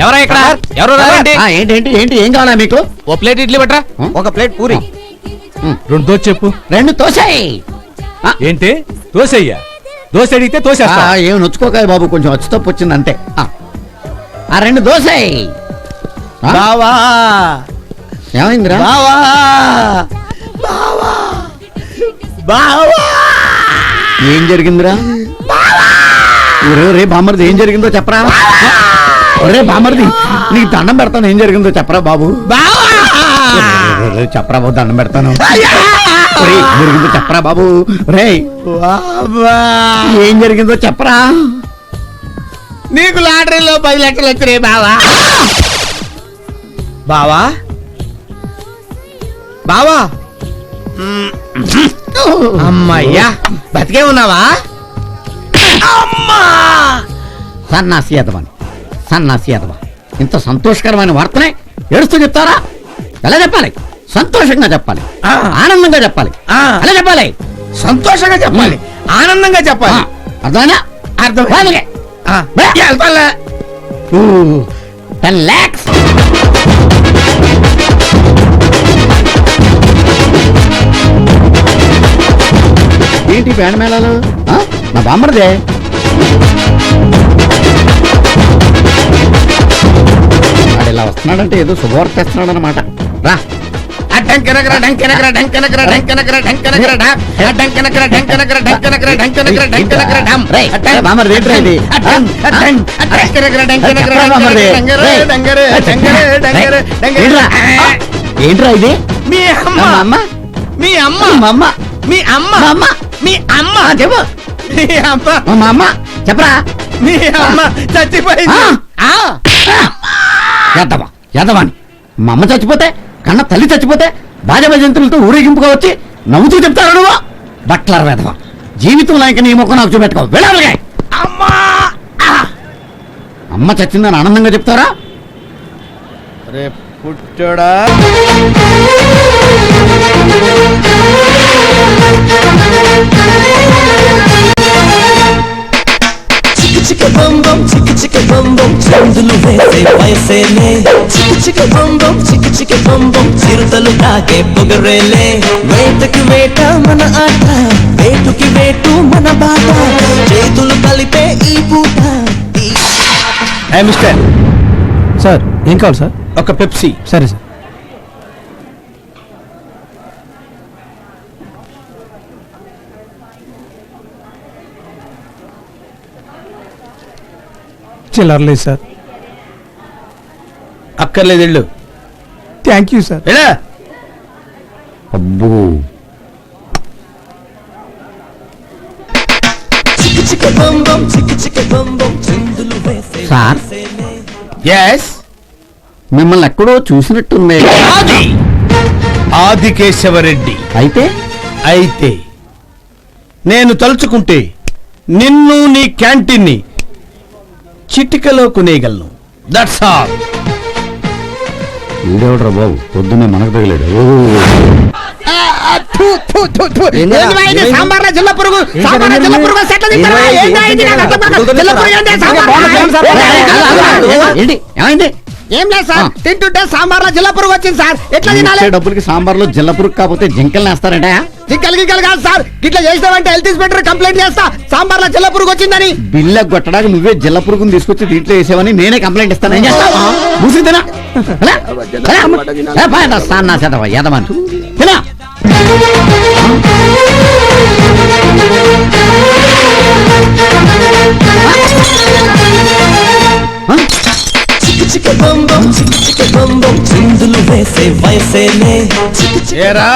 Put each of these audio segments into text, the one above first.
ఎవరా ఇక్కడ ఎవరు ఏంటి ఏం కావాలా మీకు? ఓ ప్లేట్ ఇడ్లీ పట్రా. ఒక ప్లేట్ పూరి. రెండు దోశ చెప్పు. రెండు తోసాయి. ఏంటి దోశయ్యా? దోశ అడిగితే తోసేస్తా. ఏమి నొచ్చుకోకాయ బాబు, కొంచెం వచ్చి తప్పు వచ్చింది అంతే. ఆ రెండు దోసాయి. బావా ఏమైందిరా? బావా బావా బావా ఏం జరిగిందిరా? రే బామ్మర్ది, ఏం జరిగిందో చెప్పరా? ఒరే బామ్మర్ది, నీకు దండం పెడతాను, ఏం జరిగిందో చెప్పరా బాబు? చెప్పరా బాబు, దండం పెడతాను. జరిగిందో చెప్పరా బాబు? రే ఏం జరిగిందో చెప్పరా? నీకు లాటరీలో 10 లక్షలు వచ్చినాయి బావా. బావా బావా అమ్మయ్యా, బతికే ఉన్నావా? అమ్మా సన్నాసి ఎదవని, సన్నాసి ఎదవ. ఇంత సంతోషకరమైన వార్తనే ఏడుస్తూ చెప్తారా? ఎలా చెప్పాలి? సంతోషంగా చెప్పాలి, ఆనందంగా చెప్పాలి. ఎలా చెప్పాలి? సంతోషంగా చెప్పాలి, ఆనందంగా చెప్పాలి. అర్థమైనా? అర్థం 10 lakhs. ఏంటి బ్యాండ్ మేళాలు? నా బామ్మర్దే. వాడు ఇలా వస్తున్నాడంటే ఏదో శుభవార్త తెస్తున్నాడు అనమాట. రా. ఏంట్రా ఇది? మీ అమ్మ మీ అమ్మ అమ్మ మీ అమ్మ అమ్మ మీ అమ్మ చెప్పు. మీ అమ్మ మా అమ్మ చెప్పరా? మీ అమ్మ చచ్చిపోయింది. ఎద్దవా ఎద్దవాని, మా అమ్మ చచ్చిపోతే, కన్న తల్లి చచ్చిపోతే బాజ భజంతులతో ఊరేగింపుగా వచ్చి నవ్వుతూ చెప్తారు నువ్వు? బట్లర్ వెదవా, జీవితంలో ఇంక నీ ముఖం నాకు చూపెట్టుకో. వెళ్ళాలి. అమ్మ చచ్చిందని ఆనందంగా చెప్తారా? రేపు పుట్టడా చిక బంబం చిక బంబం చందులు వేసే వయసేలే. చిక బంబం చిక బంబం చిరుతలు తాగే పొగరేలే. వేటకి వేట మన ఆట, వేటుకి వేటు మన బాట, చేతులు కలిపే ఈ పూట. మిస్టర్ సార్ ఏం కావాలి సార్? ఒక పెప్సీ. సరే సార్. చిల్లర్లేదు సార్. అక్కర్లేదు వెళ్ళు. Thank you sir. వెళ్ళా. అబ్బో, చిక బంబం చిక బంబం చందులు వేసే సార్. ఎస్, మిమ్మల్ని ఎక్కడో చూసినట్టుంది. ఆదికేశవరెడ్డి. అయితే నేను తలుచుకుంటే నిన్ను నీ క్యాంటీన్ని చిటికలో కొనేయగలను. That's all. వీడెవడరా బాబు, పొద్దున్నే మనకు తగిలాడు. సాంబార్లో జిల్ల పురుగు, సాంబార్లో జిల్ల పురుగు సెట్ల తింటారా? ఏంటి ఏమైంది? ఏం లేదు సార్, తింటుంటే సాంబార్లో జిల్ల పురుగు వచ్చింది సార్. ఎట్లా తినాలి? డబ్బులకి సాంబార్లో జిల్ల పురుగు కాకపోతే జింకల్ని వేస్తారంట. జింకలు కాదు సార్, ఇట్లా చేసినావంటే హెల్త్ ఇన్స్పెక్టర్ కంప్లైంట్ చేస్తా, సాంబార్లో జిల్ల పురుగు వచ్చిందని. బిల్ల కొట్టడానికి నువ్వే జిల్ల పురుగుని తీసుకొచ్చి దీంట్లో వేసేవని నేనే కంప్లైంట్ ఇస్తాను. ఏం చేస్తావు? మూసిందినా యదమని తినా. చిక బంబం చిక బంబం చందులు వేసే వయసేలే. ఏరా,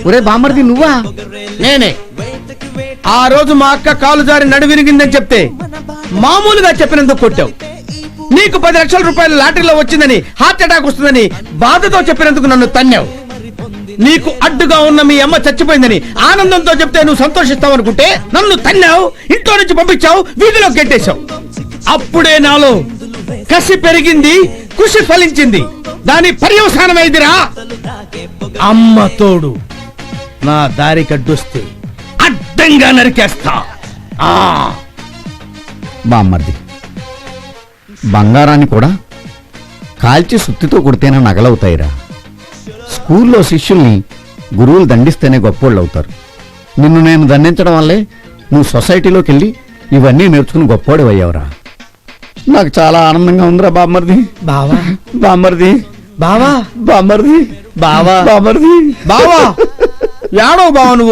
ఒరే బామ్మర్ది నువ్వా? నేనే. ఆ రోజు మా అక్క కాలు జారి నడు విరిగిందని చెప్తే మామూలుగా చెప్పినందుకు కొట్టావు. నీకు 10 లక్షల రూపాయలు లాటరీలో వచ్చిందని, హార్ట్ అటాక్ వస్తుందని బాధతో చెప్పినందుకు నన్ను తన్నావు. నీకు అడ్డుగా ఉన్న మీ అమ్మ చచ్చిపోయిందని ఆనందంతో చెప్తే నువ్వు సంతోషిస్తావు అనుకుంటే నన్ను తన్నావు, ఇంట్లో నుంచి పంపించావు, వీధిలో గెట్టేశావు. అప్పుడే నాలో కసి పెరిగింది, కృషి ఫలించింది. దాని పర్యవసానమైందిరా. అమ్మ తోడు నా దారి కడ్డొస్తే అడ్డంగా నరికేస్తా. బామ్మర్ది బంగారాన్ని కూడా కాల్చి సుత్తితో కొడితేనే నగలవుతాయిరా. స్కూల్లో శిష్యుల్ని గురువులు దండిస్తేనే గొప్పోళ్ళు అవుతారు. నిన్ను నేను దండించడం వల్లే నువ్వు సొసైటీలోకి వెళ్ళి ఇవన్నీ నేర్చుకుని గొప్పోడు అయ్యావురా. నాకు చాలా ఆనందంగా ఉందిరా బామ్మర్ది. బావా బామ్మర్ది బావా బామ్మర్ది బావా బామ్మర్ది బావా యాడో బావ నువ్వు